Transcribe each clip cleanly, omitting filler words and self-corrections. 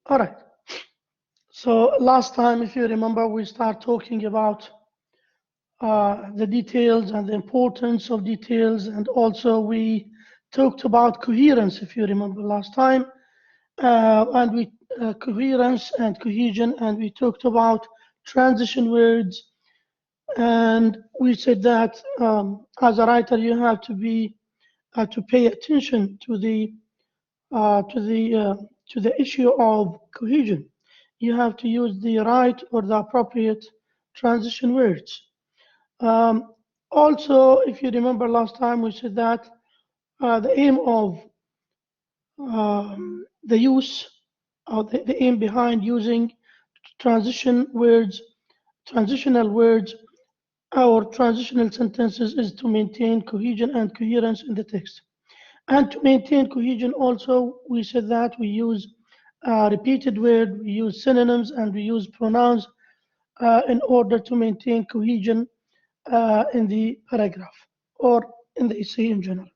All right. So last time, if you remember, we start talking about the details and the importance of details, and also we talked about coherence, if you remember last time, and we coherence and cohesion, and we talked about transition words, and we said that as a writer, you have to pay attention to the uh, to the uh, to the issue of cohesion. You have to use the right or the appropriate transition words. Um, Also, if you remember last time, we said that the aim of the use, or the aim behind using transitional words, or transitional sentences is to maintain cohesion and coherence in the text. And to maintain cohesion also, we said that we use repeated word, we use synonyms, and we use pronouns in order to maintain cohesion in the paragraph or in the essay in general.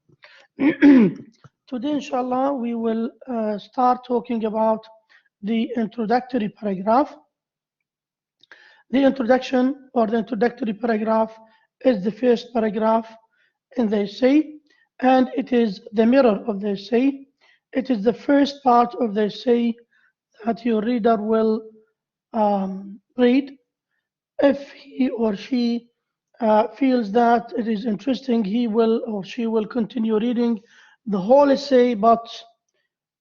Today, inshallah, we will start talking about the introductory paragraph. The introduction or the introductory paragraph is the first paragraph in the essay, and it is the mirror of the essay. It is the first part of the essay that your reader will read. If he or she feels that it is interesting, he will or she will continue reading the whole essay,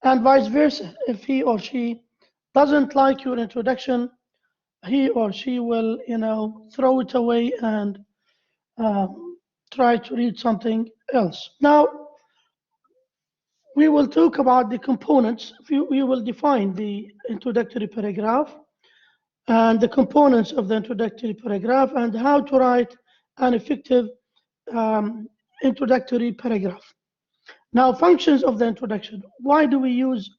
and vice versa. If he or she doesn't like your introduction, he or she will, throw it away and try to read something else. Now, we will talk about the components. We will define the introductory paragraph and the components of the introductory paragraph and how to write an effective introductory paragraph. Now, functions of the introduction. Why do we use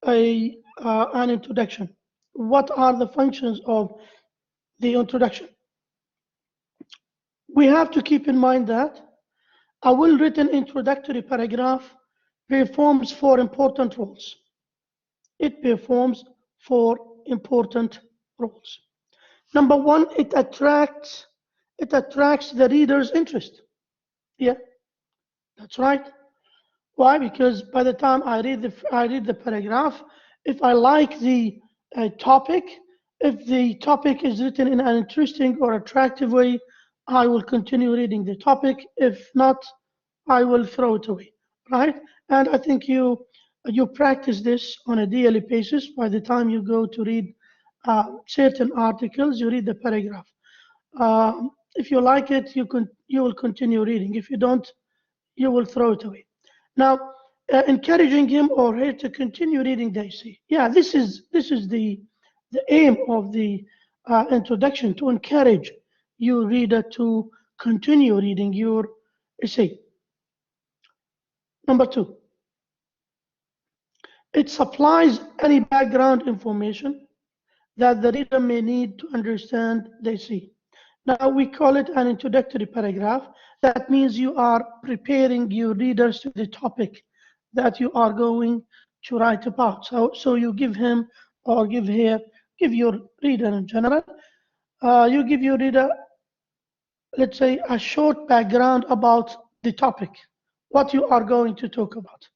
an introduction? What are the functions of the introduction? We have to keep in mind that a well-written introductory paragraph performs four important roles. It performs four important roles. Number one, it attracts the reader's interest. Yeah, that's right. Why? Because by the time I read the paragraph, if I like the topic, if the topic is written in an interesting or attractive way, I will continue reading the topic. If not, I will throw it away, right? And I think you practice this on a daily basis. By the time you go to read certain articles, you read the paragraph. If you like it, you will continue reading. If you don't, you will throw it away. Now, encouraging him or her to continue reading the essay. Yeah, this is the aim of the introduction, to encourage your reader to continue reading your essay. Number two, it supplies any background information that the reader may need to understand the essay. Now, we call it an introductory paragraph. That means you are preparing your readers to the topic that you are going to write about. So you give him or give your reader in general, you give your reader, let's say, a short background about the topic, what you are going to talk about.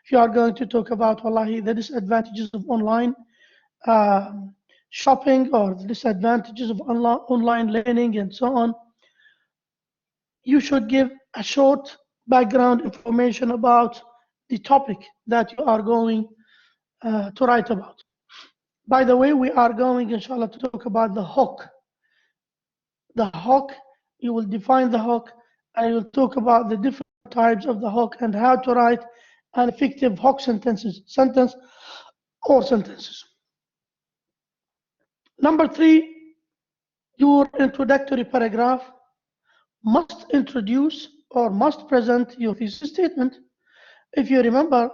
If you are going to talk about, wallahi, the disadvantages of online shopping or the disadvantages of online learning and so on, you should give a short background information about the topic that you are going to write about. By the way, we are going, inshallah, to talk about the hook. The hook, you will define the hook, and you will talk about the different types of the hook and how to write an effective hook sentence or sentences. Number three, your introductory paragraph must introduce or must present your thesis statement. If you remember,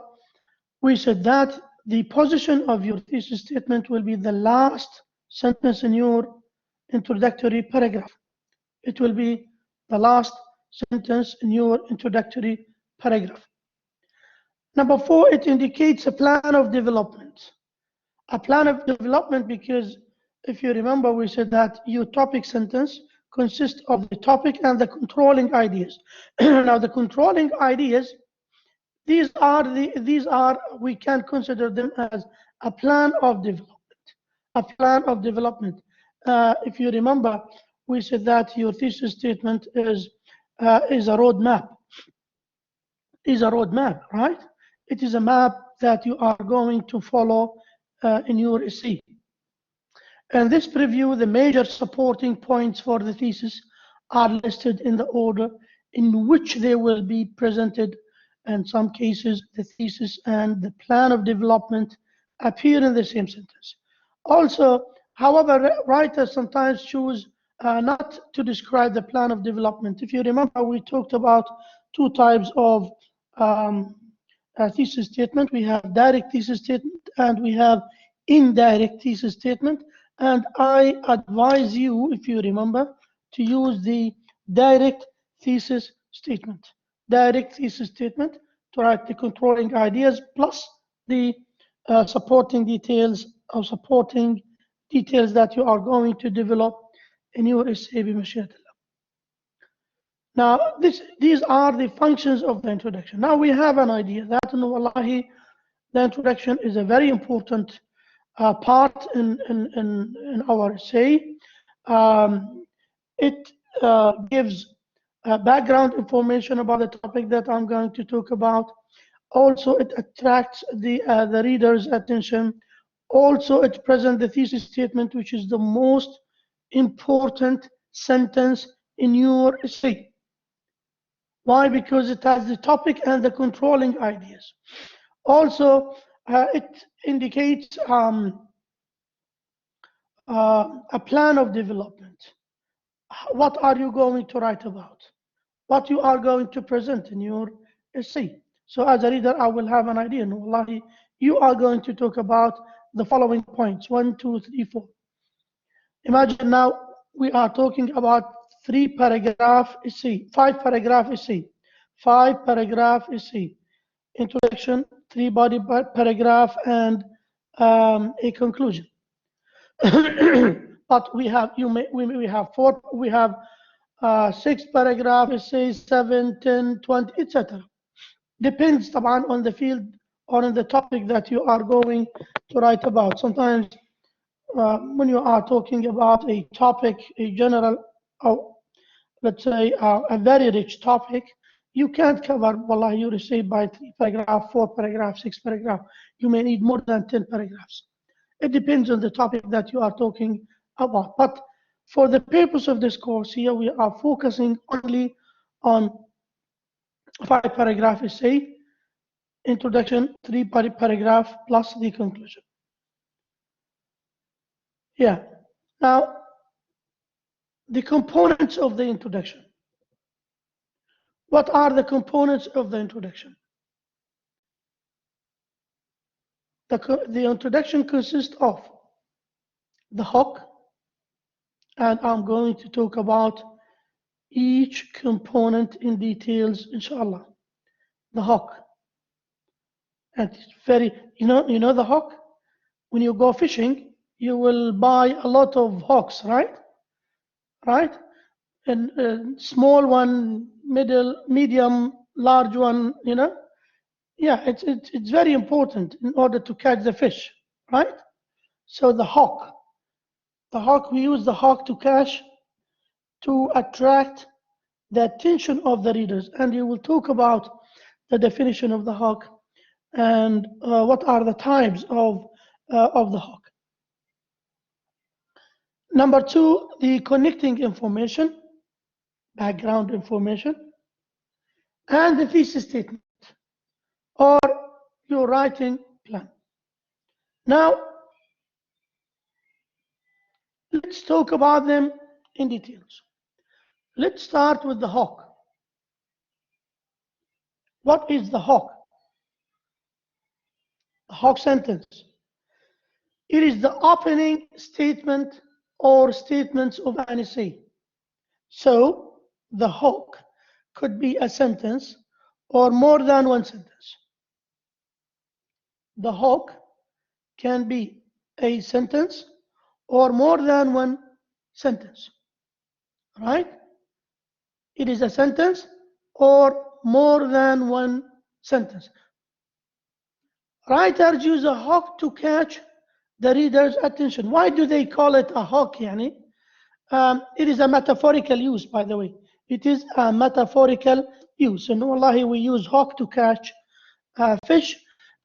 we said that the position of your thesis statement will be the last sentence in your introductory paragraph. It will be the last sentence in your introductory paragraph. Number four, it indicates a plan of development. A plan of development, because if you remember, we said that your topic sentence consists of the topic and the controlling ideas. Now, the controlling ideas, these are we can consider them as a plan of development. A plan of development. If you remember, we said that your thesis statement is a roadmap. Is a roadmap, right? It is a map that you are going to follow in your essay. And this preview, the major supporting points for the thesis are listed in the order in which they will be presented. In some cases, the thesis and the plan of development appear in the same sentence. Also, however, writers sometimes choose not to describe the plan of development. If you remember, we talked about two types of thesis statement. We have direct thesis statement and we have indirect thesis statement. And I advise you, if you remember, to use the direct thesis statement. Direct thesis statement to write the controlling ideas plus the supporting details or supporting details that you are going to develop in your essay بمشيئة الله. Now, these are the functions of the introduction. Now we have an idea that wallahi, the introduction is a very important part in our essay. It gives background information about the topic that I'm going to talk about. Also, it attracts the reader's attention. Also, it presents the thesis statement, which is the most important sentence in your essay. Why? Because it has the topic and the controlling ideas. Also, it indicates a plan of development. What are you going to write about? What you are going to present in your essay. So as a reader, I will have an idea. No, wallahi, you are going to talk about the following points, 1, 2, 3, 4. Imagine now we are talking about 3-paragraph essay, 5-paragraph essay, 5-paragraph essay, introduction, 3-body paragraph, and a conclusion. But we have we have 6-paragraph essays, 7, 10, 20, etc. Depends طبعا on the field or on the topic that you are going to write about. Sometimes when you are talking about a topic, a general, or let's say a very rich topic, you can't cover wallah your essay by 3-paragraph, 4-paragraph, 6-paragraph. You may need more than 10 paragraphs. It depends on the topic that you are talking about. But for the purpose of this course here, we are focusing only on 5-paragraph essay, introduction, 3-paragraph plus the conclusion. Yeah. Now, the components of the introduction. What are the components of the introduction? The introduction consists of the hook, and I'm going to talk about each component in details, inshallah. The hook. And it's very, you know the hook? When you go fishing, you will buy a lot of hooks, right? Right? And small one, middle, medium, large one, Yeah, it's very important in order to catch the fish, right? So the hook, we use the hook to catch, to attract the attention of the readers. And you will talk about the definition of the hook and what are the types of the hook. Number 2, the connecting information, background information, and the thesis statement or your writing plan. Now, let's talk about them in details. Let's start with the hook. What is the hook? The hook sentence. It is the opening statement or statements of an essay. So the hook could be a sentence or more than one sentence. The hook can be a sentence or more than one sentence, right? It is a sentence or more than one sentence. Writers use a hook to catch the reader's attention. Why do they call it a hook, yani? It is a metaphorical use, by the way. It is a metaphorical use. And wallahi, we use hook to catch fish.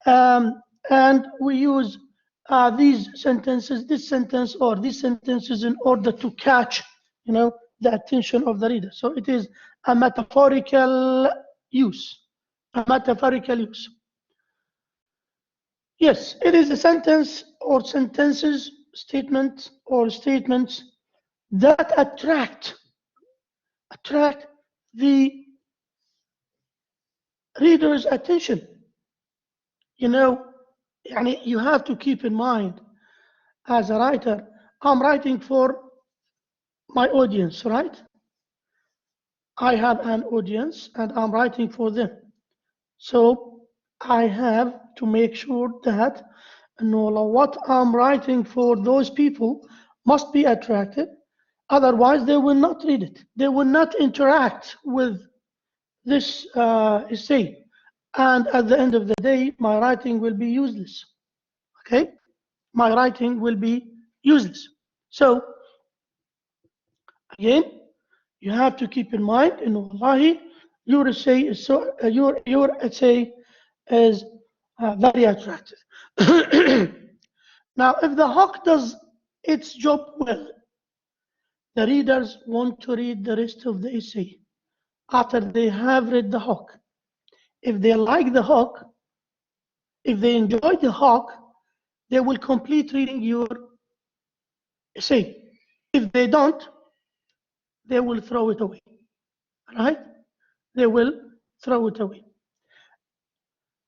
And we use these sentences, this sentence or these sentences in order to catch, the attention of the reader. So it is a metaphorical use. A metaphorical use. Yes, it is a sentence or sentences, statement or statements that attract the reader's attention. You have to keep in mind, as a writer, I'm writing for my audience, right? I have an audience and I'm writing for them. So I have to make sure that what I'm writing for those people must be attractive. Otherwise, they will not read it. They will not interact with this essay. And at the end of the day, my writing will be useless. Okay? My writing will be useless. So, again, you have to keep in mind, wallahi, your essay is your essay is very attractive. Now, if the hook does its job well, the readers want to read the rest of the essay after they have read the hook. If they like the hook, if they enjoy the hook, they will complete reading your essay. If they don't, they will throw it away, right? They will throw it away.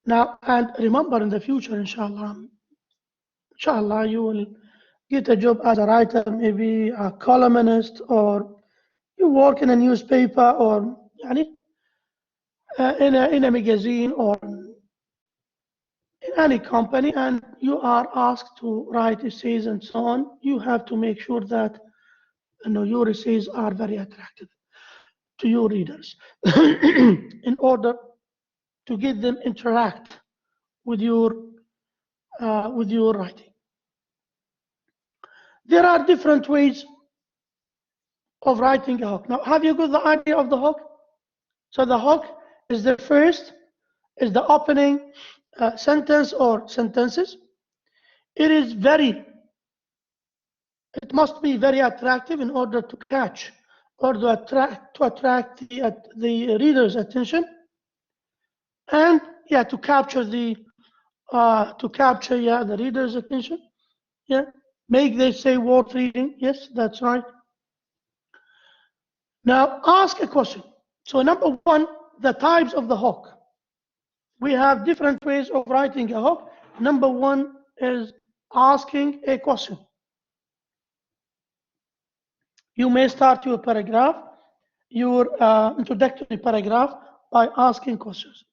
Now, and remember, in the future, inshallah, you will get a job as a writer, maybe a columnist, or you work in a newspaper, or in a magazine, or in any company, and you are asked to write essays and so on. You have to make sure that your essays are very attractive to your readers in order to get them interact with your writing. There are different ways of writing a hook. Now, have you got the idea of the hook? So the hook is the opening sentence or sentences. It must be very attractive in order to catch or to attract the reader's attention, and to capture the reader's attention. Make they say worth reading. Yes, that's right. Now ask a question. So number one, the types of the hook. We have different ways of writing a hook. Number one is asking a question. You may start your paragraph, your introductory paragraph, by asking questions.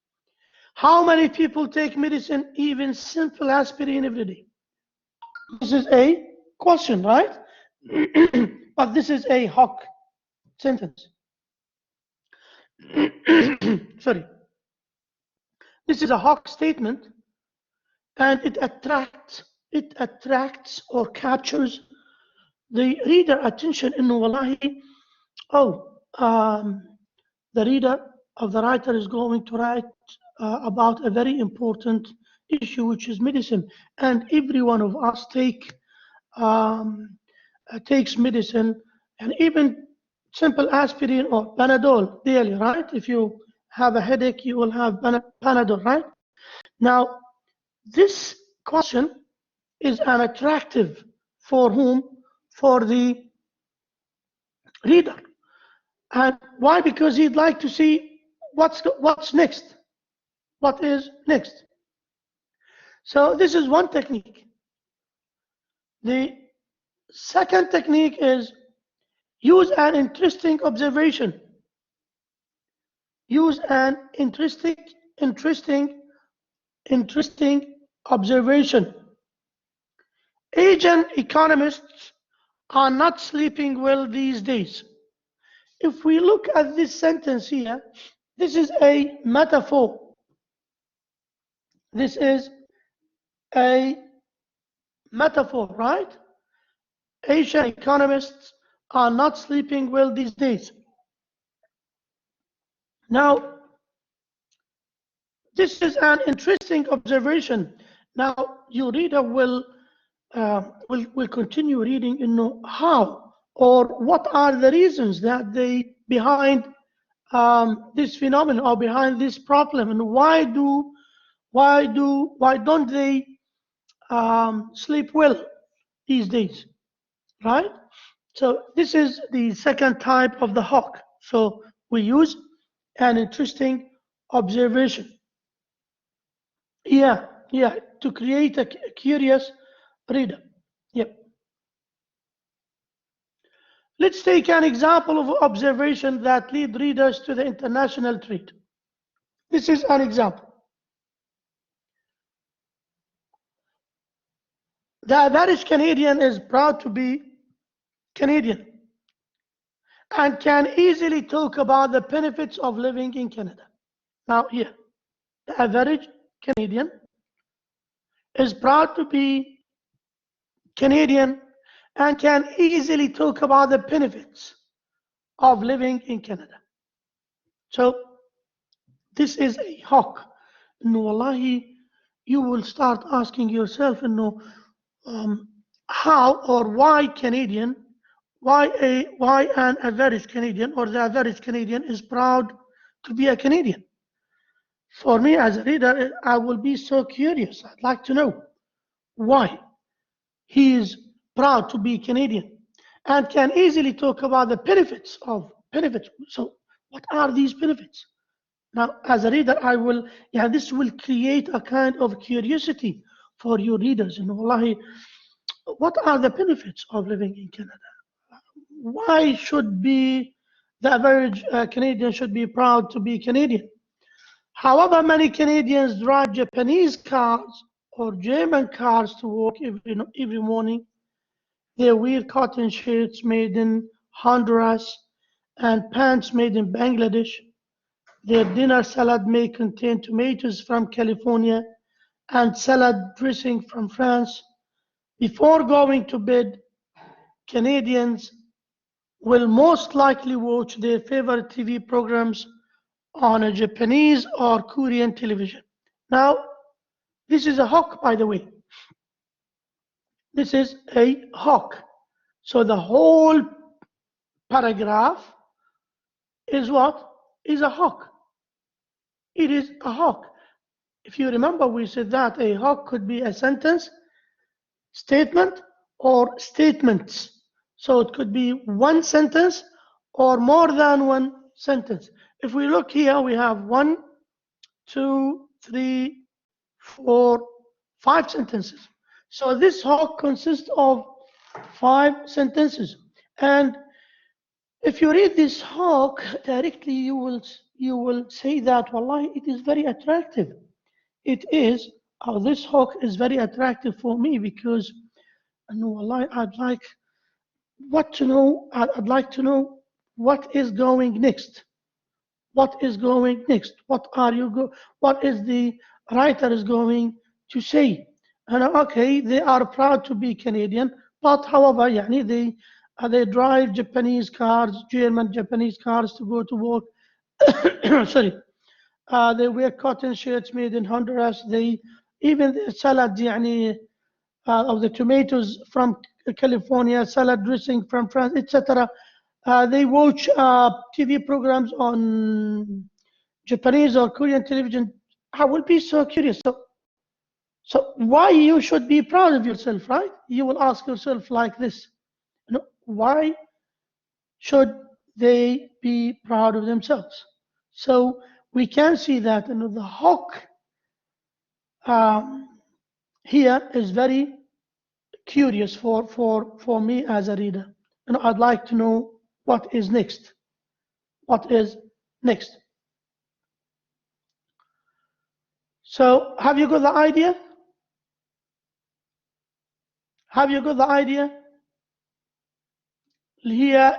How many people take medicine, even simple aspirin, every day? This is a question, right? But this is a hook sentence. Sorry. This is a hook statement, and it attracts or captures the reader attention in wallahi. The reader of the writer is going to write about a very important issue, which is medicine, and every one of us takes medicine, and even simple aspirin or Panadol daily, right? If you have a headache, you will have Panadol, right? Now, this question is an attractive for whom? For the reader. And why? Because he'd like to see what's next. What is next? So this is one technique. The second technique is use an interesting observation. Use an interesting observation Asian economists are not sleeping well these days. If we look at this sentence here, this is a metaphor. This is a metaphor, right? Asian economists are not sleeping well these days. Now, this is an interesting observation. Now, your reader will continue reading, how or what are the reasons that they behind this phenomenon or behind this problem, and why don't they sleep well these days, right? So this is the second type of the hawk. So we use an interesting observation. Yeah, to create a curious reader. Yep. Let's take an example of observation that lead readers to the international trade. This is an example. The average Canadian is proud to be Canadian and can easily talk about the benefits of living in Canada. Now here, the average Canadian is proud to be Canadian and can easily talk about the benefits of living in Canada. So this is a hawk. No, wallahi, you will start asking yourself, how or why Canadian, why an average Canadian or the average Canadian is proud to be a Canadian. For me as a reader, I will be so curious. I'd like to know why he is proud to be Canadian and can easily talk about the benefits of benefits. So what are these benefits? Now, as a reader, this will create a kind of curiosity for your readers. Wallahi, what are the benefits of living in Canada? Why should be the average Canadian should be proud to be Canadian? However, many Canadians drive Japanese cars or German cars to work every morning. They wear cotton shirts made in Honduras and pants made in Bangladesh. Their dinner salad may contain tomatoes from California and salad dressing from France. Before going to bed, Canadians will most likely watch their favorite TV programs on a Japanese or Korean television. Now, this is a hawk, by the way. This is a hawk. So the whole paragraph is what? Is a hawk. It is a hawk. If you remember, we said that a hawk could be a sentence, statement, or statements. So it could be one sentence or more than one sentence. If we look here, we have 1, 2, 3, 4, 5 sentences. So this hawk consists of 5 sentences. And if you read this hawk directly, you will say that, wallahi, it is very attractive. It is, this hawk is very attractive for me because, wallahi, I'd like to know what is going next. What is going next? What is the writer is going to say? And okay, they are proud to be Canadian, but however, they drive Japanese cars, German Japanese cars to go to work. Sorry, they wear cotton shirts made in Honduras. Even the salad, of the tomatoes from California, salad dressing from France, etc. They watch TV programs on Japanese or Korean television. I will be so curious. So why you should be proud of yourself, right? You will ask yourself like this. Why should they be proud of themselves? So we can see that the hawk here is very curious for me as a reader. I'd like to know what is next. What is next? So have you got the idea? Have you got the idea? Here,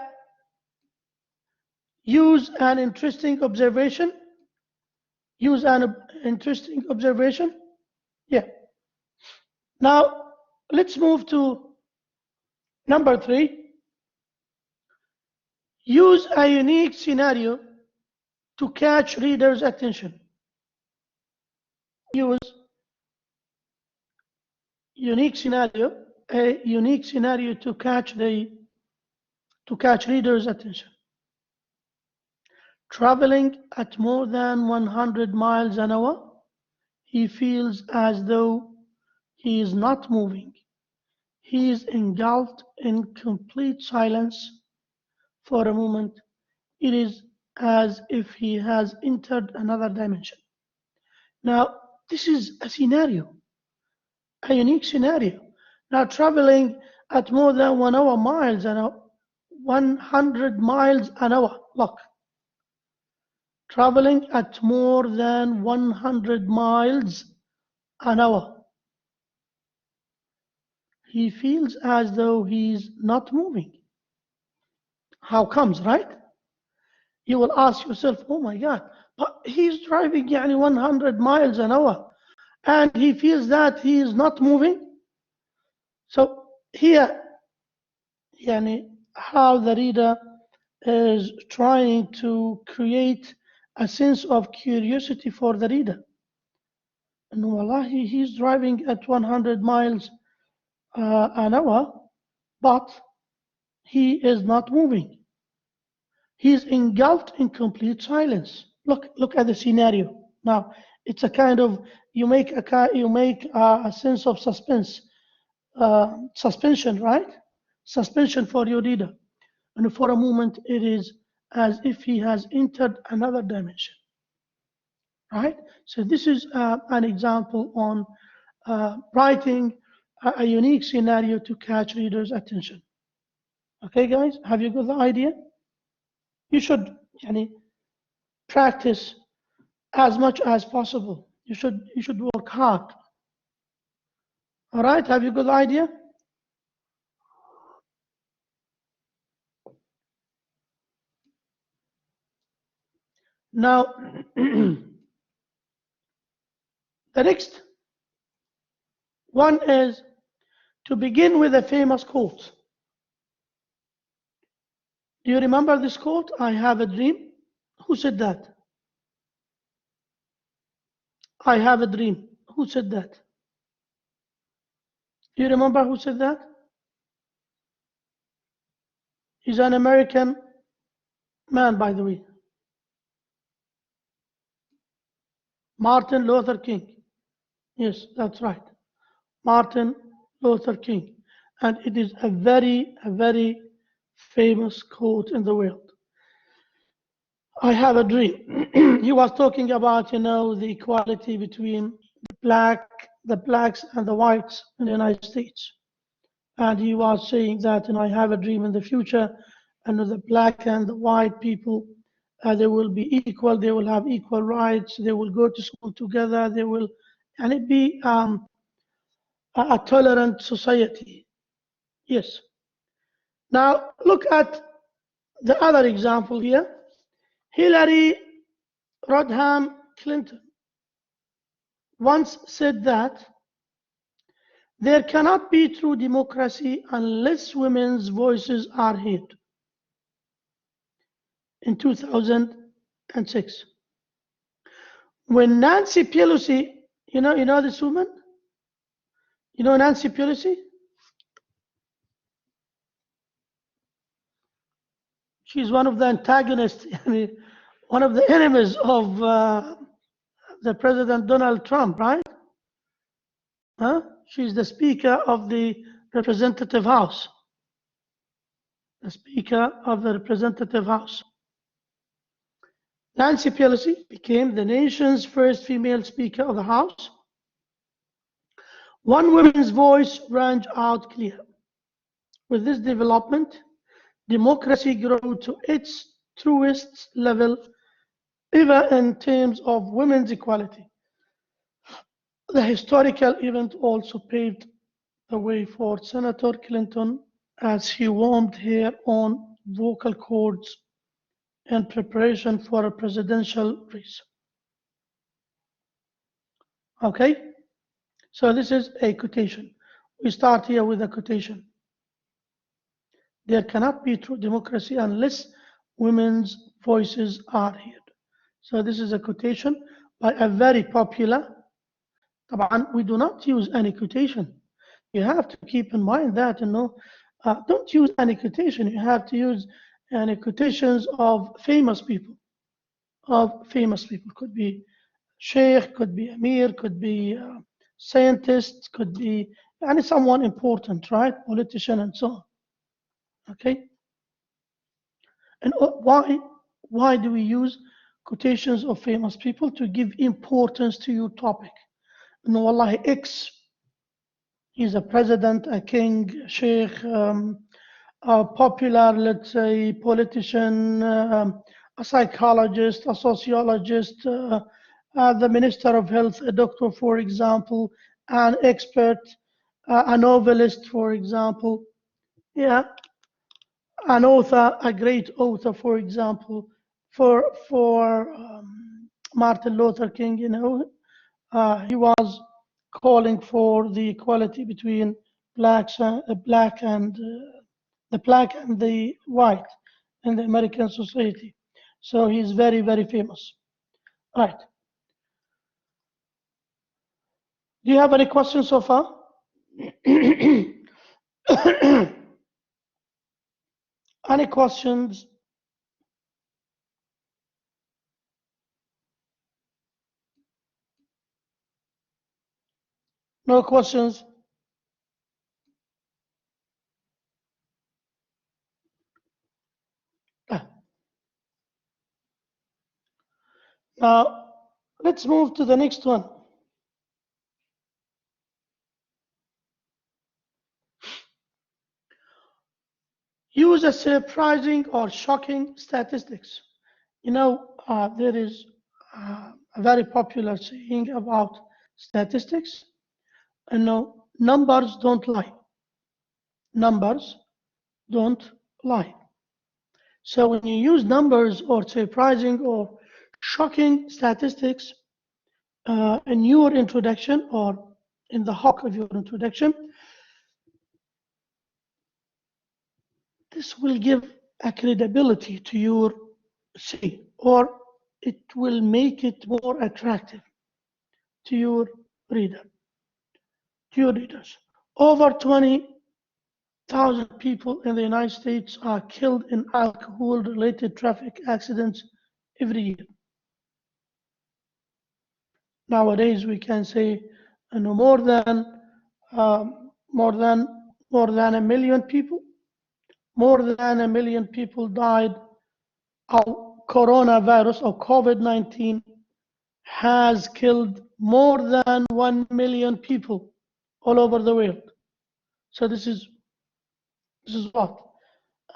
use an interesting observation. Use an interesting observation. Yeah. Now, let's move to number 3. Use a unique scenario to catch readers' attention. Use a unique scenario to catch readers' attention. Traveling at more than 100 miles an hour, he feels as though he is not moving. He is engulfed in complete silence. For a moment, it is as if he has entered another dimension. Now, this is a scenario, a unique scenario. Now, traveling at more than 100 miles an hour. Look, traveling at more than 100 miles an hour. He feels as though he's not moving. How comes, right? You will ask yourself, oh my God, but he's driving 100 miles an hour and he feels that he is not moving. So here, how the reader is trying to create a sense of curiosity for the reader. And wallahi, he's driving at 100 miles an hour, but he is not moving. He is engulfed in complete silence. Look at the scenario. Now, it's a kind of you make a sense of suspension, right? Suspension for your reader, and for a moment, it is as if he has entered another dimension, right? So this is an example on writing a unique scenario to catch readers' attention. Okay, guys, have you got the idea? You should practice as much as possible. You should work hard. All right, have you got the idea? Now, the next one is to begin with a famous quote. Do you remember this quote? I have a dream. Who said that? I have a dream. Who said that? Do you remember who said that? He's an American man, by the way. Martin Luther King. Yes, that's right. Martin Luther King. And it is a very famous quote in the world. I have a dream. He was talking about, the equality between the blacks and the whites in the United States. And he was saying that, I have a dream in the future, and the black and the white people, they will be equal, they will have equal rights, they will go to school together, they will, and it be a tolerant society. Yes. Now, look at the other example here. Hillary Rodham Clinton once said that there cannot be true democracy unless women's voices are heard. In 2006. When Nancy Pelosi, you know this woman? You know Nancy Pelosi? She's one of the antagonists, one of the enemies of the President Donald Trump, right? Huh? She's the Speaker of the Representative House. The Speaker of the Representative House. Nancy Pelosi became the nation's first female Speaker of the House. One woman's voice rang out clear. With this development, democracy grew to its truest level ever in terms of women's equality. The historical event also paved the way for Senator Clinton as he warmed her own vocal cords in preparation for a presidential race. Okay, so this is a quotation. We start here with a quotation. There cannot be true democracy unless women's voices are heard. So this is a quotation by a very popular. طبعا we do not use any quotation. You have to keep in mind that, don't use any quotation. You have to use any quotations of famous people. Could be sheikh, could be amir, could be scientist, could be someone important, right? Politician and so on. Okay. And why do we use quotations of famous people? To give importance to your topic. Wallahi X, he's a president, a king, a sheikh, a popular, let's say, politician, a psychologist, a sociologist, the minister of health, a doctor, for example, an expert, a novelist, for example. Yeah, an author, a great author, for example, for Martin Luther King, he was calling for the equality between the black and the white in the American society. So he's very, very famous. Right. Do you have any questions so far? Any questions? No questions? Now, let's move to the next one. Use a surprising or shocking statistics. There is a very popular saying about statistics. Numbers don't lie. Numbers don't lie. So when you use numbers or surprising or shocking statistics in your introduction or in the hook of your introduction, this will give a credibility to your say, or it will make it more attractive to your readers. Over 20,000 people in the United States are killed in alcohol-related traffic accidents every year. Nowadays, we can say more than a million people. More than a million people died of coronavirus or COVID-19 has killed more than 1 million people all over the world. So this is what?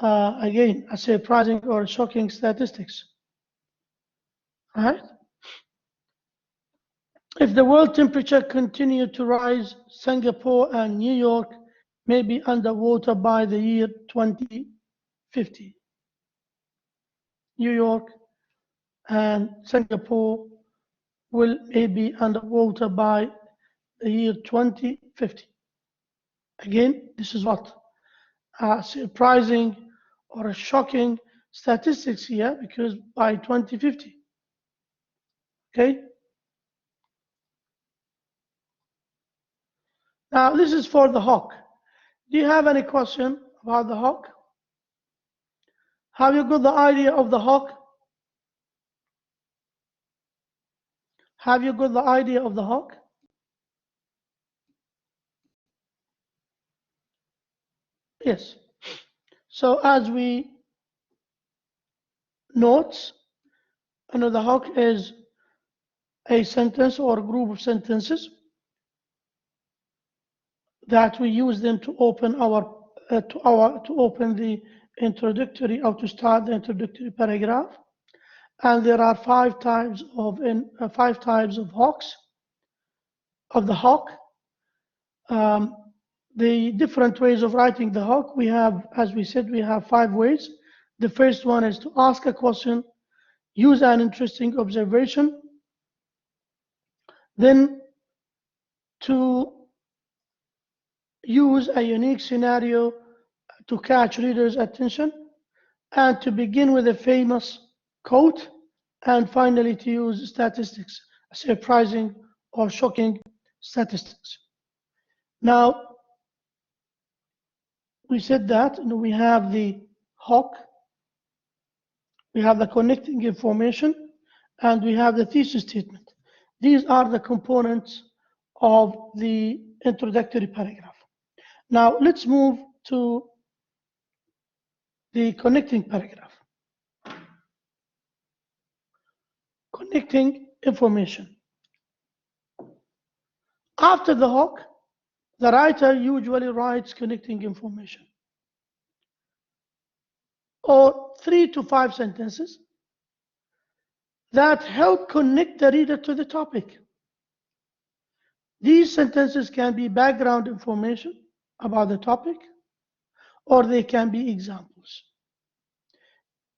Again, a surprising or shocking statistics. Right? If the world temperature continued to rise, Singapore and New York may be underwater by the year 2050. New York and Singapore will maybe underwater by the year 2050. Again, this is what? A surprising or a shocking statistics here, because by 2050. Okay? Now, this is for the hawk. Do you have any question about the hawk? Have you got the idea of the hawk? Have you got the idea of the hawk? Yes. So as we note, the hawk is a sentence or a group of sentences that we use them to open to open the introductory or to start the introductory paragraph. And there are five types of hawks of the hawk. the different ways of writing the hook. We have, as we said, we have 5 ways. The first one is to ask a question, use an interesting observation, then to use a unique scenario to catch readers' attention, and to begin with a famous quote, and finally to use statistics, surprising or shocking statistics. Now, we said that we have the hook, we have the connecting information, and we have the thesis statement. These are the components of the introductory paragraph. Now, let's move to the connecting paragraph. Connecting information. After the hook, the writer usually writes connecting information, or 3 to 5 sentences that help connect the reader to the topic. These sentences can be background information about the topic, or they can be examples.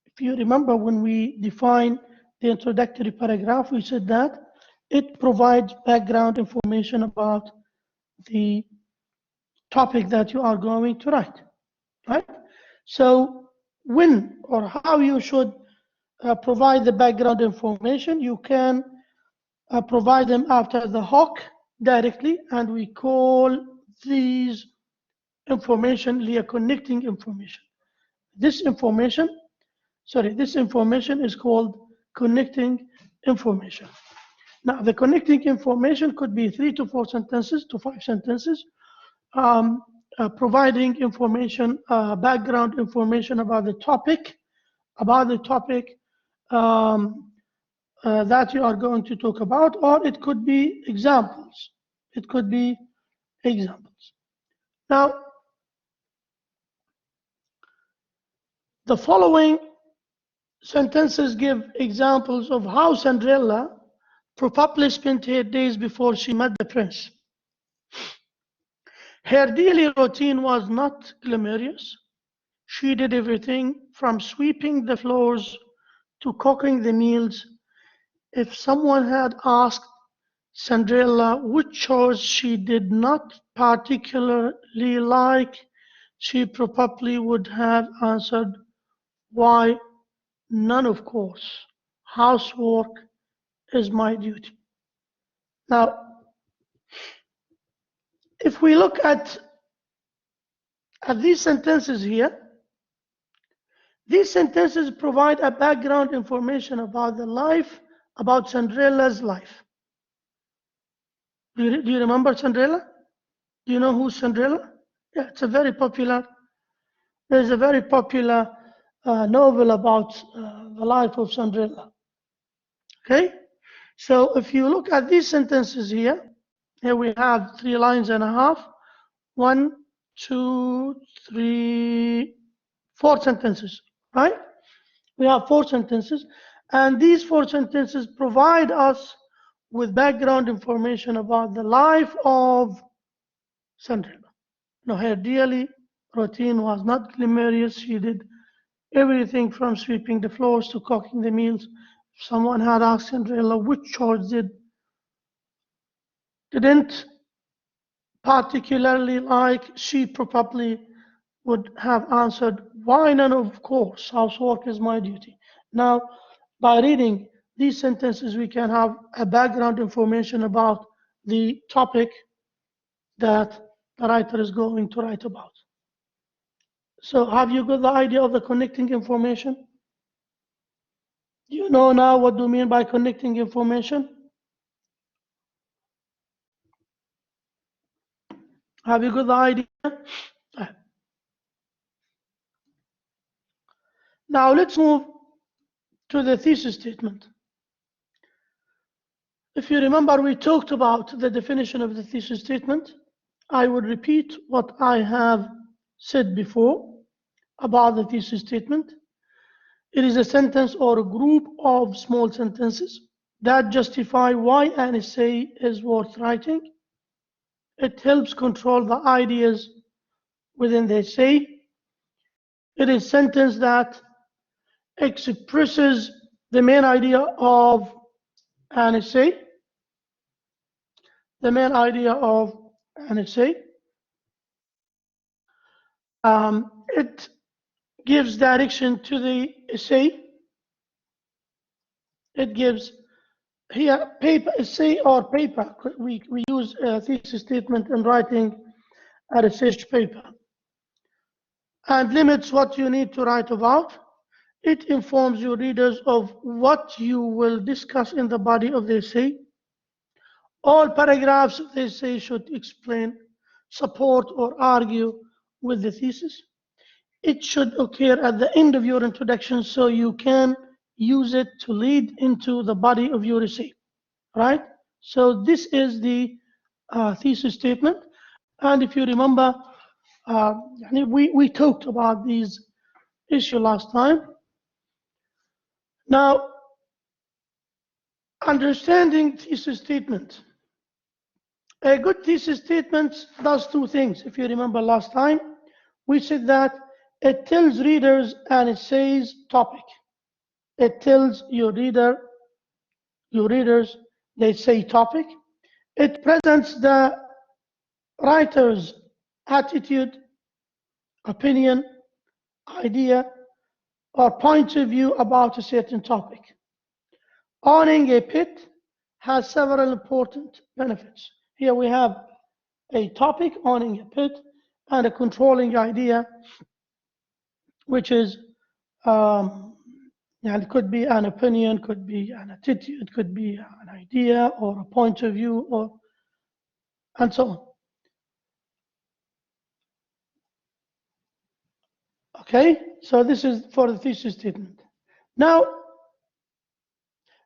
If you remember, when we define the introductory paragraph, we said that it provides background information about the topic that you are going to write, right? So when or how you should provide the background information, you can provide them after the hook directly, and we call these information layer connecting information. This information is called connecting information. Now, the connecting information could be 3 to 4 sentences to 5 sentences, providing information, background information about the topic that you are going to talk about, or it could be examples. Now, the following sentences give examples of how Cinderella probably spent her days before she met the prince. Her daily routine was not glamorous. She did everything from sweeping the floors to cooking the meals. If someone had asked Cinderella which chores she did not particularly like, she probably would have answered, "Why, none, of course. Housework is my duty." Now, if we look at these sentences here, these sentences provide a background information about Cinderella's life. Do you remember Cinderella? Do you know who's Cinderella? Yeah, it's a very popular. There's a very popular novel about the life of Cinderella. Okay, so if you look at these sentences here we have 3 lines and a half. 1, 2, 3, 4 sentences, right? We have 4 sentences, and these 4 sentences provide us with background information about the life of Cinderella. Now, her daily routine was not glamorous. She did everything from sweeping the floors to cooking the meals. If someone had asked Cinderella which chores didn't particularly like, she probably would have answered, "Why, none, of course. Housework is my duty." Now, by reading these sentences, we can have a background information about the topic that the writer is going to write about. So have you got the idea of the connecting information? Do you know now what do you mean by connecting information? Have you got the idea? Now let's move to the thesis statement. If you remember, we talked about the definition of the thesis statement. I would repeat what I have said before about the thesis statement. It is a sentence or a group of small sentences that justify why an essay is worth writing. It helps control the ideas within the essay. It is a sentence that expresses the main idea of an essay. The main idea of an essay. It gives direction to the essay. It gives here paper, essay or paper. We use a thesis statement in writing a research paper. And limits what you need to write about. It informs your readers of what you will discuss in the body of the essay. All paragraphs of the essay should explain, support, or argue with the thesis. It should occur at the end of your introduction so you can use it to lead into the body of your essay, right? So this is the thesis statement. And if you remember, we talked about these issues last time. Now, understanding thesis statement. A good thesis statement does two things. If you remember last time, we said that it tells readers an essay's topic. It tells your readers the essay topic. It presents the writer's attitude, opinion, idea, or point of view about a certain topic. Owning a pit has several important benefits. Here we have a topic, owning a pit, and a controlling idea, which is, it could be an opinion, could be an attitude, could be an idea or a point of view, or and so on. Okay, so this is for the thesis statement. Now,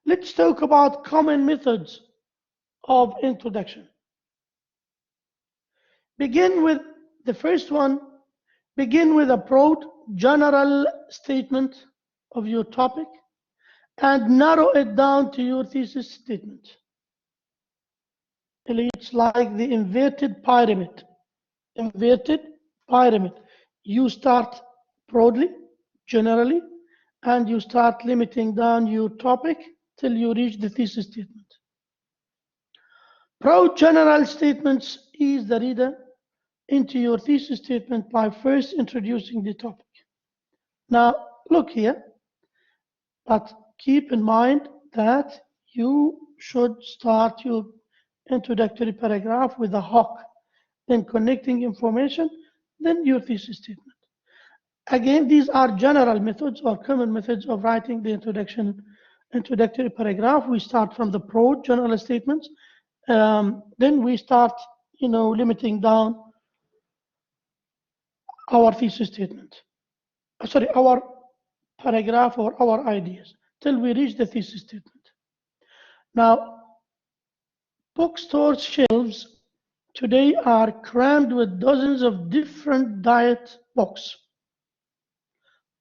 let's talk about common methods of introduction. Begin with the first one. Begin with a broad general statement of your topic and narrow it down to your thesis statement. It's like the inverted pyramid. Inverted pyramid. You start broadly, generally, and you start limiting down your topic till you reach the thesis statement. Broad general statements ease the reader into your thesis statement by first introducing the topic. Now, look here, but keep in mind that you should start your introductory paragraph with a hook, then connecting information, then your thesis statement. Again, these are general methods or common methods of writing the introductory paragraph. We start from the broad general statements, then we start, limiting down our thesis statement. Sorry, our paragraph or our ideas till we reach the thesis statement. Now, bookstore shelves today are crammed with dozens of different diet books.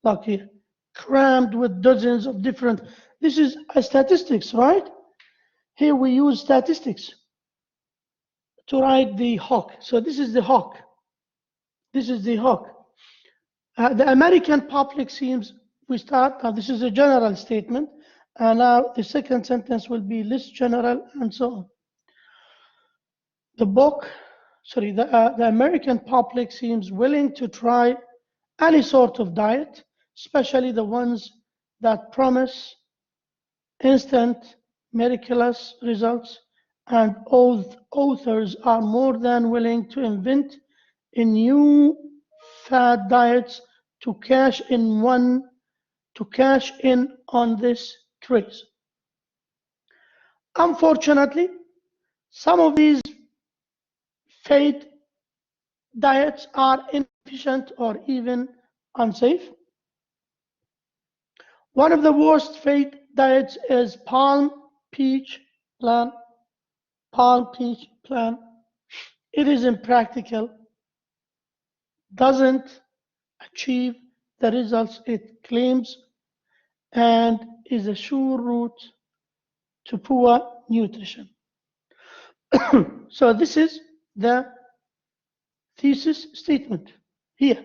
Like here, crammed with dozens of different. This is statistics, right? Here we use statistics to write the hook. So this is the hook. This is the hook. The American public seems, we start, now this is a general statement, and now the second sentence will be less general and so on. The American public seems willing to try any sort of diet, especially the ones that promise instant, miraculous results, and authors are more than willing to invent a new fad diets to cash in on this craze. Unfortunately, some of these fad diets are inefficient or even unsafe. One of the worst fad diets is palm peach plan. Palm peach plan. It is impractical, doesn't achieve the results it claims, and is a sure route to poor nutrition. So this is the thesis statement. Here,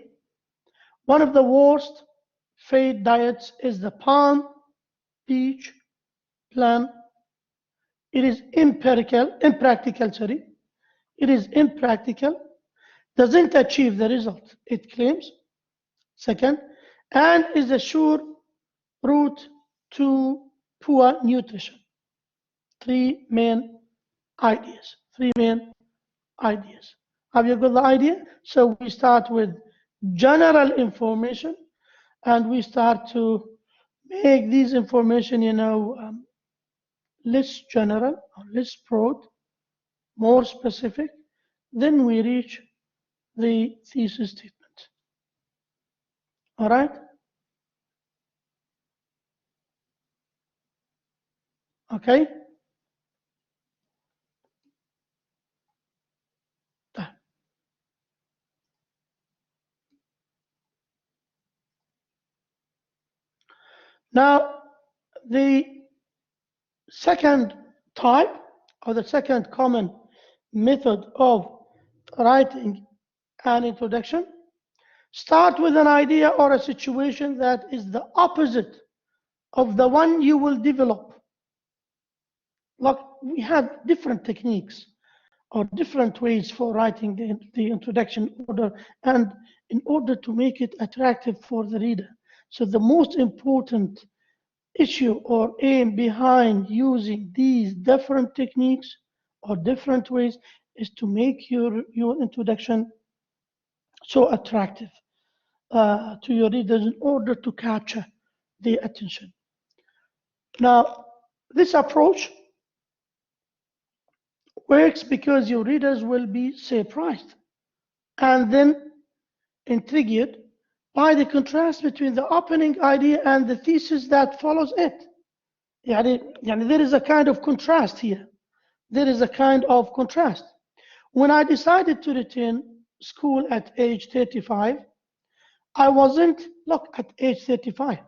one of the worst failed diets is the Palm Beach plan. It is impractical, sorry. It is impractical, doesn't achieve the result it claims. Second, and is a sure route to poor nutrition. Three main ideas. Three main ideas. Have you got the idea? So we start with general information, and we start to make these information, less general or less broad, more specific. Then we reach the thesis statement. All right? Okay? Now, the second type, or the second common method of writing an introduction, start with an idea or a situation that is the opposite of the one you will develop. Like, we have different techniques or different ways for writing the introduction order, and in order to make it attractive for the reader. So the most important issue or aim behind using these different techniques or different ways is to make your introduction so attractive to your readers in order to capture their attention. Now, this approach works because your readers will be surprised and then intrigued by the contrast between the opening idea and the thesis that follows it. There is a kind of contrast here. There is a kind of contrast. When I decided to return school at age 35, I wasn't, look, at age 35.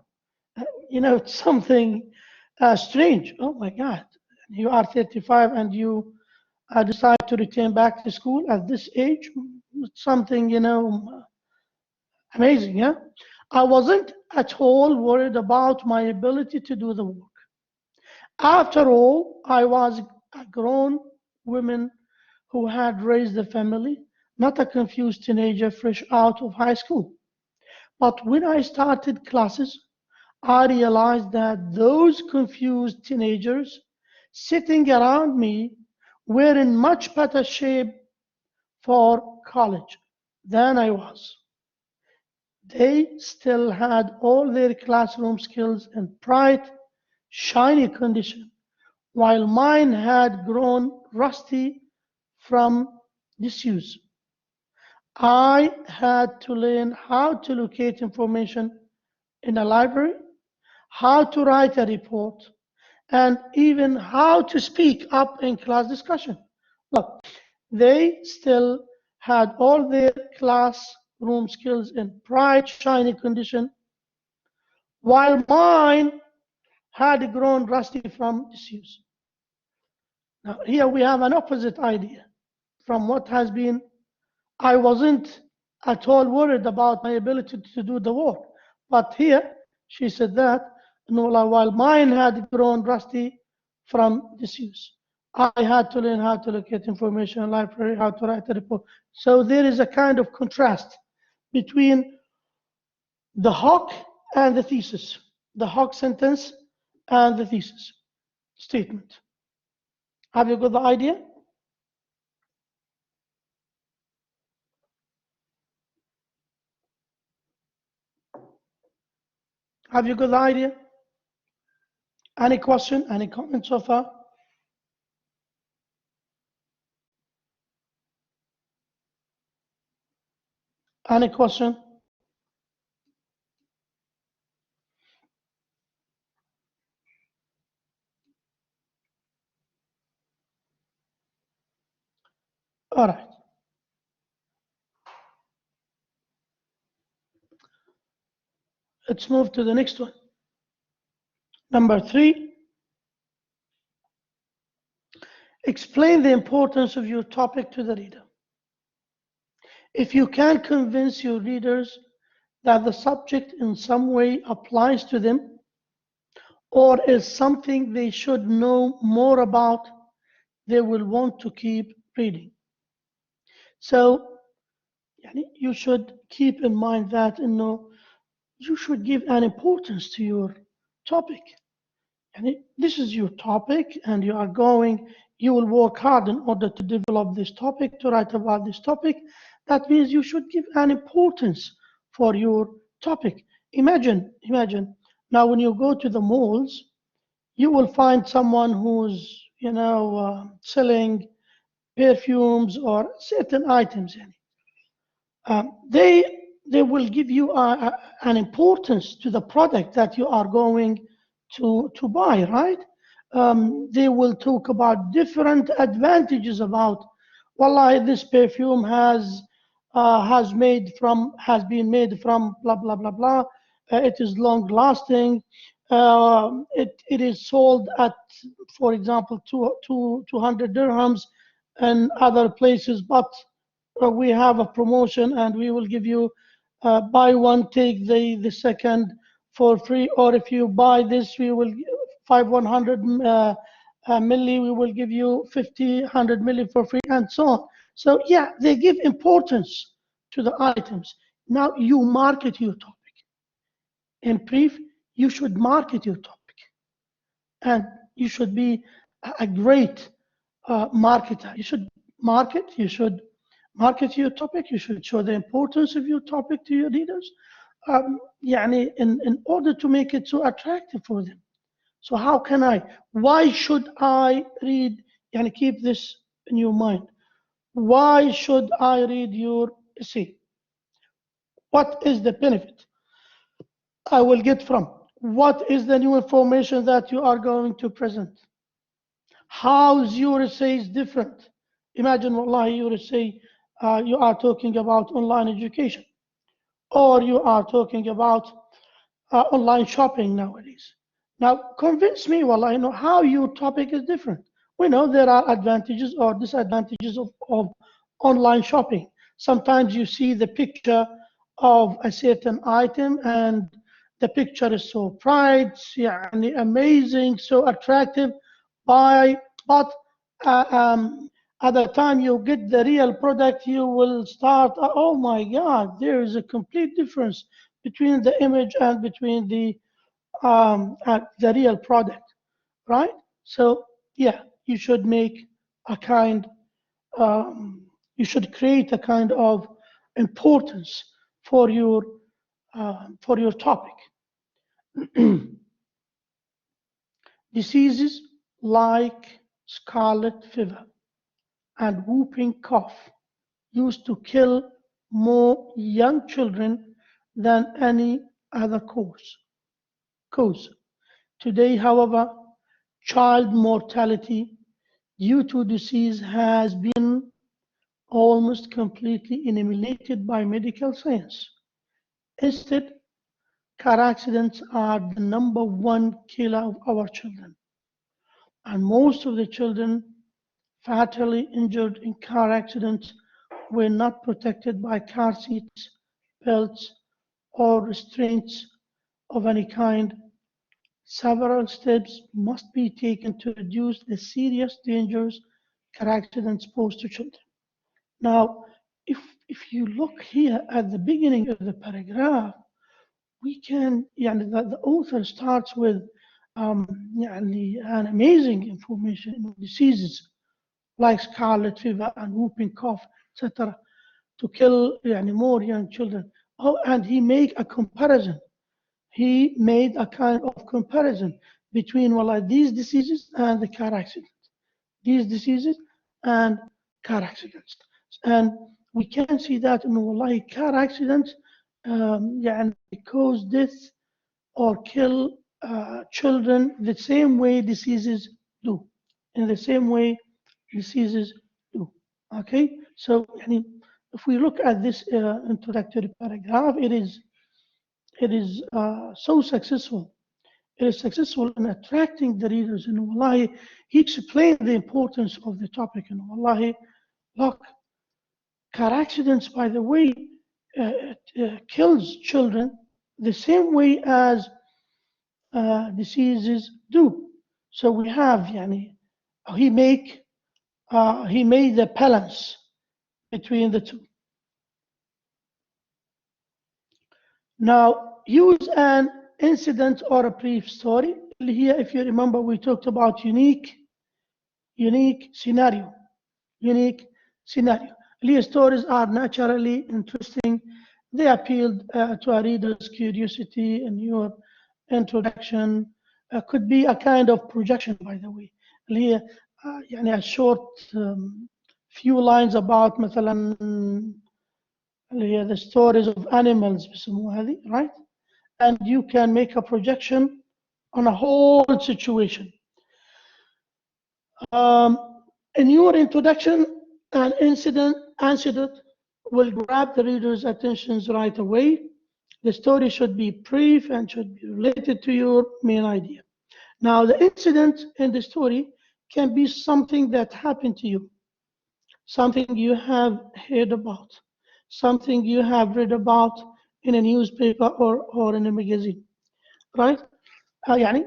It's something strange. Oh my God, you are 35 and you decide to return back to school at this age. It's something, amazing, yeah? I wasn't at all worried about my ability to do the work. After all, I was a grown woman who had raised a family, not a confused teenager fresh out of high school. But when I started classes, I realized that those confused teenagers sitting around me were in much better shape for college than I was. They still had all their classroom skills in bright, shiny condition, while mine had grown rusty from disuse. I had to learn how to locate information in a library, how to write a report, and even how to speak up in class discussion. Look, they still had all their classroom skills in bright, shiny condition, while mine had grown rusty from disuse. Now, here we have an opposite idea from what has been. I wasn't at all worried about my ability to do the work. But here, she said that, while mine had grown rusty from disuse. I had to learn how to locate information in library, how to write a report. So there is a kind of contrast between the hook and the thesis, the hook sentence and the thesis statement. Have you got the idea? Have you got the idea? Any question, any comment so far? Any question? All right. Let's move to the next one. Number 3, explain the importance of your topic to the reader. If you can convince your readers that the subject in some way applies to them or is something they should know more about, they will want to keep reading. So you should keep in mind that you should give an importance to your topic. And this is your topic, and you will work hard in order to develop this topic, to write about this topic. That means you should give an importance for your topic. Imagine now when you go to the malls, you will find someone who's, selling perfumes or certain items. They will give you an importance to the product that you are going to buy, right? They will talk about different advantages about, well, this perfume has been made from blah blah blah blah. It is long lasting. It is sold at, for example, 200 dirhams and other places, but we have a promotion and we will give you buy one take the second for free, or if you buy this we will 100 milli, we will give you 100 milli for free, and so on. So yeah, they give importance to the items. Now you market your topic. In brief, you should market your topic, and you should be a great marketer. You should market your topic. You should show the importance of your topic to your readers, in order to make it so attractive for them. So why should I read, keep this in your mind. Why should I read your essay? What is the benefit I will get from? What is the new information that you are going to present? How's your essay different? Imagine, wallahi, your essay, you are talking about online education, or you are talking about online shopping nowadays. Now, convince me, wallahi, how your topic is different. We know there are advantages or disadvantages of online shopping. Sometimes you see the picture of a certain item, and the picture is so bright, amazing, so attractive, but uh, um, at the time you get the real product, you will start, oh my God, there is a complete difference between the image and between the real product, right? So yeah, you should make a kind, um, you should create a kind of importance for your topic. Diseases like scarlet fever and whooping cough used to kill more young children than any other cause. Today, however, child mortality due to disease has been almost completely eliminated by medical science. Instead, car accidents are the number one killer of our children, and most of the children fatally injured in car accidents were not protected by car seats, belts, or restraints of any kind. Several steps must be taken to reduce the serious dangers car accidents pose to children. Now, if you look here at the beginning of the paragraph, we can, the author starts with an amazing information on diseases like scarlet fever and whooping cough, etc., to kill more young children. Oh, and he made a comparison. He made a kind of comparison between these diseases and the car accidents. These diseases and car accidents. And we can see that in car accidents cause death or kill children the same way diseases do. In the same way diseases do. Okay, so if we look at this introductory paragraph, it is so successful. It is successful in attracting the readers. And wallahi, he explained the importance of the topic. And wallahi, look, car accidents, by the way, kills children the same way as diseases do. So we have, يعني, he make he made the balance between the two. Now, use an incident or a brief story. Here, if you remember, we talked about unique scenario. Unique scenario. Leah stories are naturally interesting. They appealed to a reader's curiosity, and your introduction could be a kind of projection, by the way. Leah, يعني a short few lines about مثلا اللي هي the stories of animals بيسموها هذه, right? And you can make a projection on a whole situation. In your introduction, an incident will grab the reader's attention right away. The story should be brief and should be related to your main idea. Now, the incident in the story can be something that happened to you, something you have heard about, something you have read about in a newspaper or in a magazine, right? يعني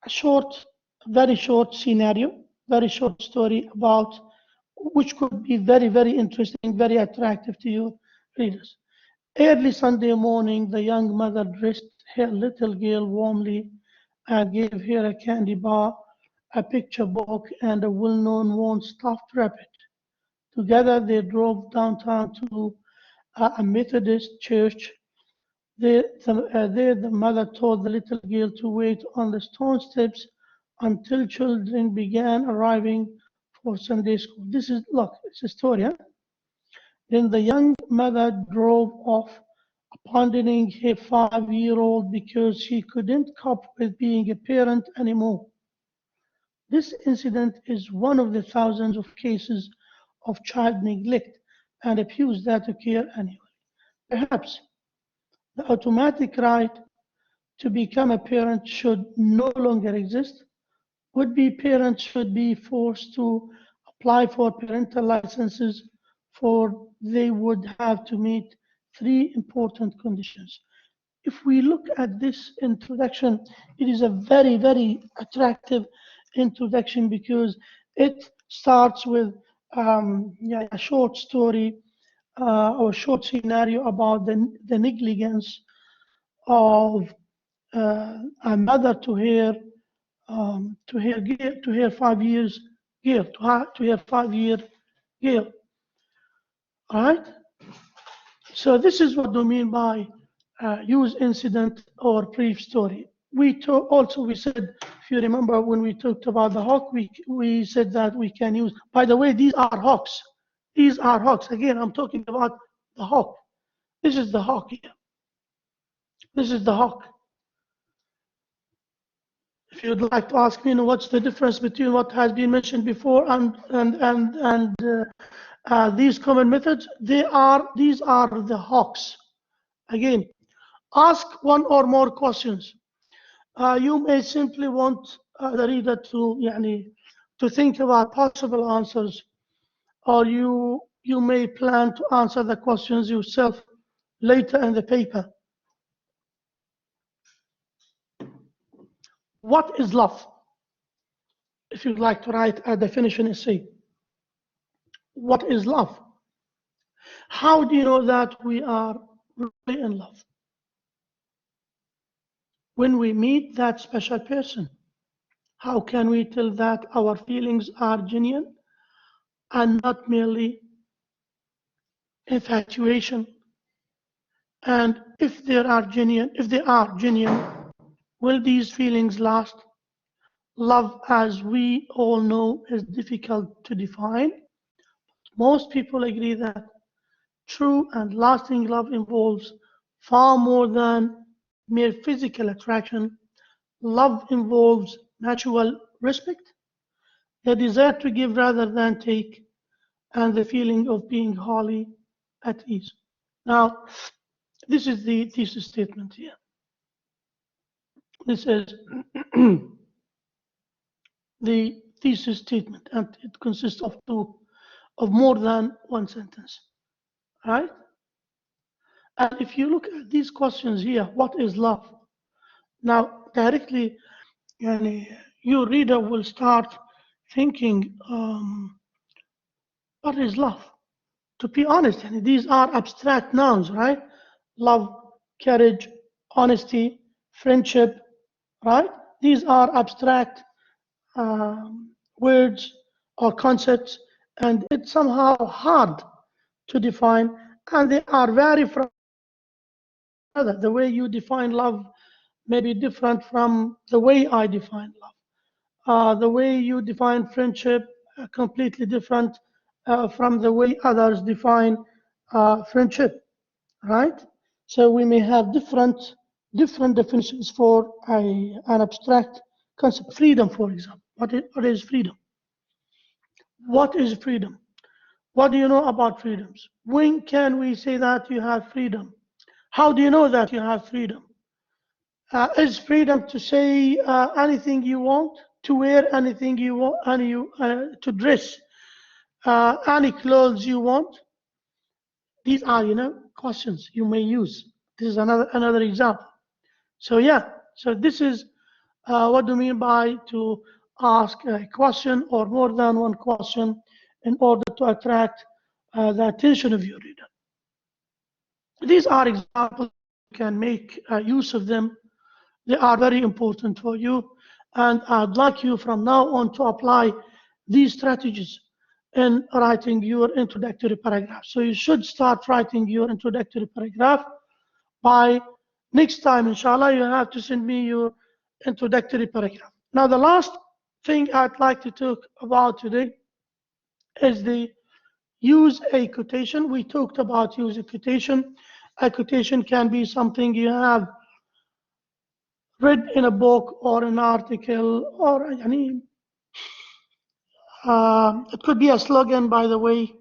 a short, very short scenario, very short story about which could be very, very interesting, very attractive to your readers. Early Sunday morning, the young mother dressed her little girl warmly and gave her a candy bar, a picture book, and a well-known worn stuffed rabbit. Together, they drove downtown to a Methodist church. There, the mother told the little girl to wait on the stone steps until children began arriving for Sunday school. This is, look, it's a story. Huh? Then the young mother drove off, abandoning her 5-year-old because she couldn't cope with being a parent anymore. This incident is one of the thousands of cases of child neglect and abuse that occur annually. Perhaps the automatic right to become a parent should no longer exist. Would-be parents should be forced to apply for parental licenses, for they would have to meet 3 important conditions. If we look at this introduction, it is a very, very attractive introduction because it starts with a short story or short scenario about the negligence of a mother to her 5 years girl, to her 5-year girl. All right. So this is what we mean by use incident or brief story. We said, if you remember when we talked about the hawk, we said that we can use. By the way, these are hawks. These are hawks. Again, I'm talking about the hawk. This is the hawk here. This is the hawk. If you'd like to ask me, what's the difference between what has been mentioned before and these common methods, these are the hawks. Again, ask one or more questions. You may simply want the reader to think about possible answers, or you may plan to answer the questions yourself later in the paper. What is love? If you'd like to write a definition essay. What is love? How do you know that we are really in love? When we meet that special person, how can we tell that our feelings are genuine and not merely infatuation? And if they are genuine, will these feelings last? Love, as we all know, is difficult to define. Most people agree that true and lasting love involves far more than mere physical attraction. Love involves mutual respect, the desire to give rather than take, and the feeling of being wholly at ease. Now, this is the thesis statement here. This is the thesis statement, and it consists of more than one sentence. right? And if you look at these questions here, what is love? Now, directly, yani, your reader will start thinking, what is love? To be honest, yani, these are abstract nouns, right? Love, courage, honesty, friendship, right? These are abstract words or concepts, and it's somehow hard to define, and they are vary from each other. The way you define love may be different from the way I define love. The way you define friendship, completely different from the way others define friendship, right? So we may have different definitions for an abstract concept. Freedom, for example. What is freedom? What is freedom? What do you know about freedoms? When can we say that you have freedom? How do you know that you have freedom? Is freedom to say anything you want, to wear anything you want, to dress any clothes you want? These are, questions you may use. This is another example. So yeah, so this is what do you mean by to ask a question or more than one question in order to attract the attention of your reader. These are examples. You can make use of them. They are very important for you. And I'd like you from now on to apply these strategies in writing your introductory paragraph. So you should start writing your introductory paragraph by next time, inshallah, you have to send me your introductory paragraph. Now, the last thing I'd like to talk about today is the use a quotation. We talked about use a quotation. A quotation can be something you have read in a book or an article, or it could be a slogan, by the way.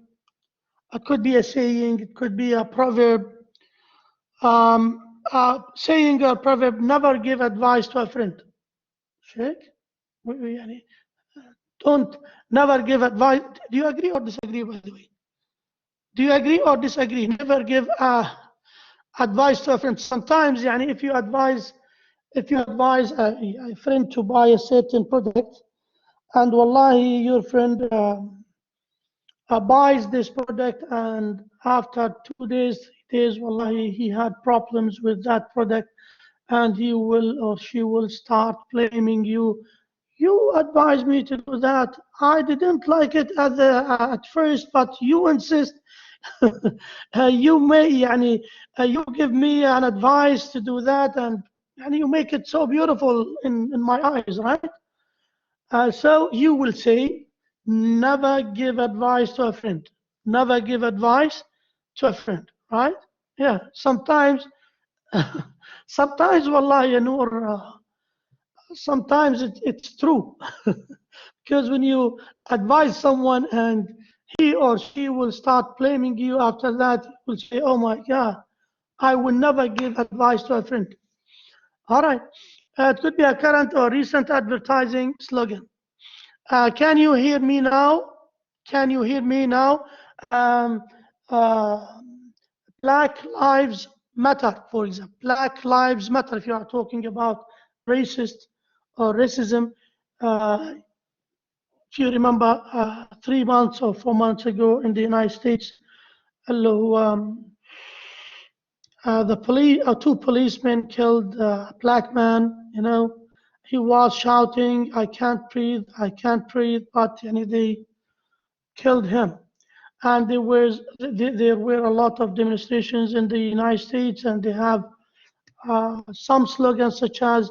It could be a saying. It could be a proverb. Saying a proverb, never give advice to a friend. Sheikh, don't never give advice. Do you agree or disagree, by the way? Do you agree or disagree? Never give advice to a friend. Sometimes, if you advise a friend to buy a certain product, and wallahi, your friend buys this product, and after 2 days, 3 days, wallahi, he had problems with that product, and he will or she will start blaming you. You advised me to do that. I didn't like it at first, but you insist. You may, you give me an advice to do that, and you make it so beautiful in my eyes, right? So you will say, never give advice to a friend. Never give advice to a friend, right? Yeah. Sometimes, wallahi, Noor, sometimes it's true. Because when you advise someone and he or she will start blaming you after that, you will say, oh my God, I will never give advice to a friend. All right. It could be a current or recent advertising slogan. Can you hear me now? Can you hear me now? Um, uh, Black Lives Matter, for example. Black Lives Matter, if you are talking about racist or racism. If you remember, 3 months or 4 months ago in the United States, two policemen killed a black man. He was shouting, "I can't breathe, I can't breathe," but they killed him. And there were a lot of demonstrations in the United States, and they have some slogans such as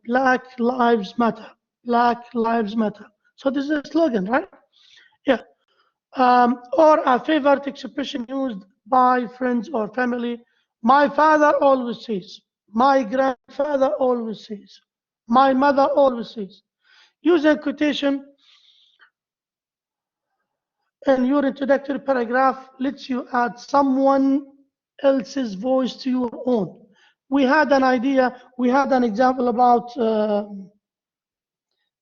Black Lives Matter, Black Lives Matter. So this is a slogan, right? Yeah. Or a favorite expression used by friends or family. My father always says, my grandfather always says, my mother always says. Using quotation in your introductory paragraph lets you add someone else's voice to your own. We had an idea, we had an example about,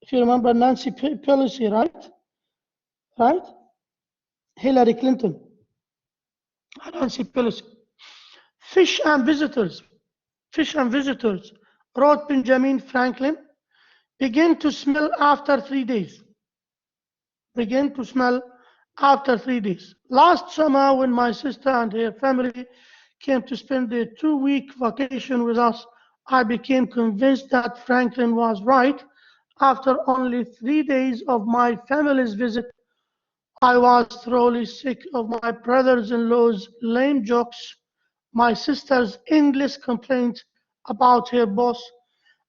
if you remember, Nancy Pelosi, right? Hillary Clinton. Nancy Pelosi. Fish and visitors. Fish and visitors, wrote Benjamin Franklin, begin to smell after 3 days. Begin to smell after 3 days. Last summer, when my sister and her family came to spend a 2 week vacation with us, I became convinced that Franklin was right. After only 3 days of my family's visit, I was thoroughly sick of my brothers in law's lame jokes, my sister's endless complaints about her boss,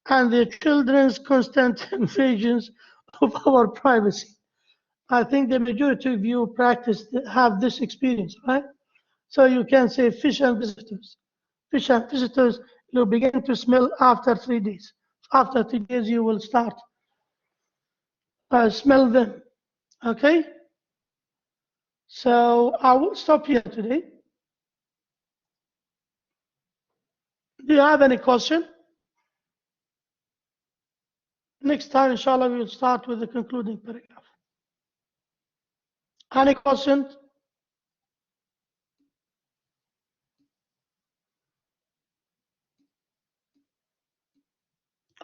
and their children's constant invasions of our privacy. I think the majority of you practice have this experience, right? So you can say fish and visitors. Fish and visitors, you begin to smell after 3 days. After 3 days, you will start smell them. Okay? So I will stop here today. Do you have any question? Next time, inshallah, we will start with the concluding paragraph. Any questions?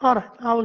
All right, I will